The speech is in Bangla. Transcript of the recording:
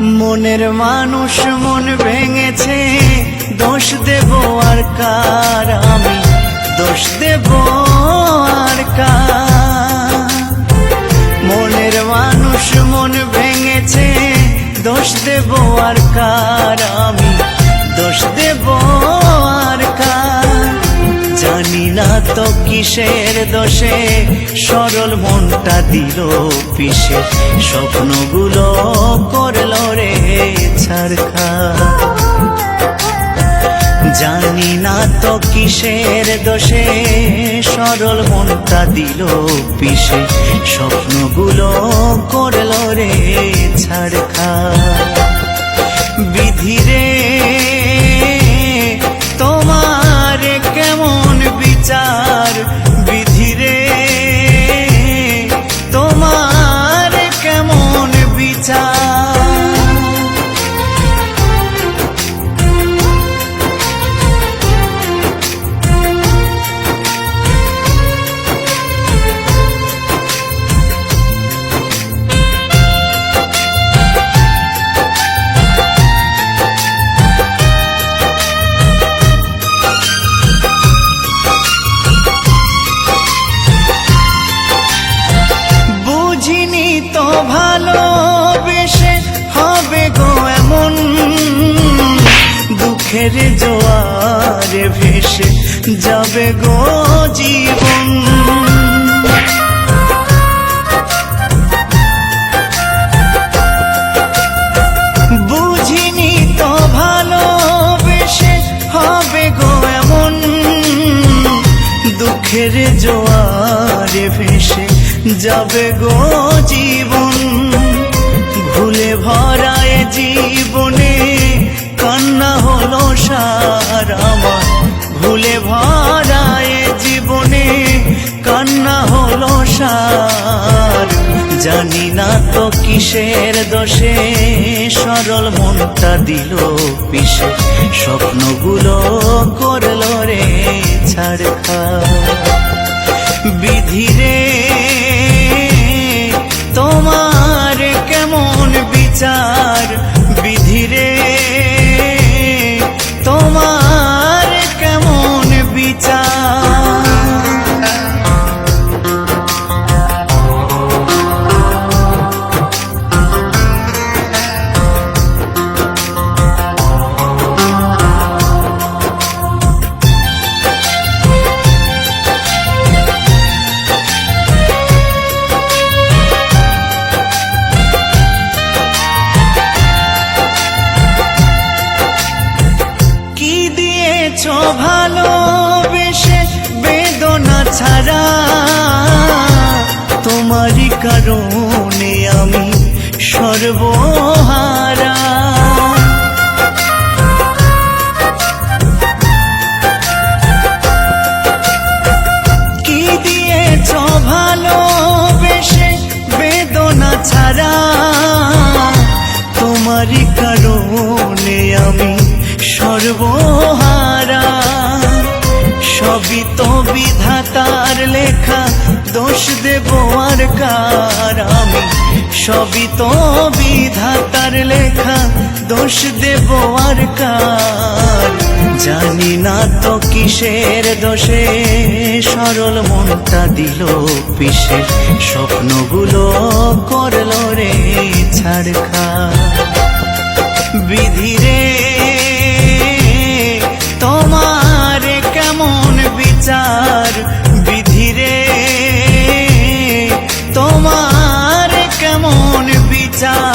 মনের মানুষ মন ভেঙেছে, দোষ দেব আর কার, আমি দোষ দেব আর কার। মনের মানুষ মন ভেঙেছে, দোষ দেব আর কার, আমি দোষ দেব আর কার। জানি না তো কিসের দোষে সরল মনটা দিল পিষে, স্বপ্নগুলো করলো রে ছারখার। জানি না তো কিসের দোষে সরল মনটা দিল পিষে, স্বপ্নগুলো করলো রে ছারখার। বিধিরে তোমার কেমন বিচার, বিধিরে তোমার কেমন বিচার। ভালোবেসে হবে গো এমন, দুঃখের জোয়ারে ভেসে যাবে গো জীবন। বুঝিনি তো ভালোবেসে হবে গো এমন, দুঃখের জোয়ারে ভেসে যাবে গো জীবন। ভুলে ভরায় জীবনে কান্না হলো সার আমার, ভুলে ভরায় জীবনে কান্না হলো সার। জানি না তো কিসের দোষে সরল মনটা দিল পিষে, স্বপ্নগুলো করলো রে ছারখার। বিধিরে তোমার কেমন বিচার, বিধিরে তোমার কেমন বিচার। ভালোবেসে বেদনা ছাড়া, তোমারই কারণে আমি সর্বহারা। কি দিয়েছ ভালোবেসে বেদনা ছাড়া, তোমারই কারণে আমি সর্বহারা। সবই তো বিধাতার লেখা, দোষ দেব আর কার, আমি সবই তো বিধাতার লেখা, দোষ দেব আর কার। জানি না তো কিসের দোষে সরল মনটা দিল পিষে, স্বপ্নগুলো করলো রে ছারখার। বিধিরে তোমার কেমন বিচার, বিধিরে তোমার কেমন বিচার।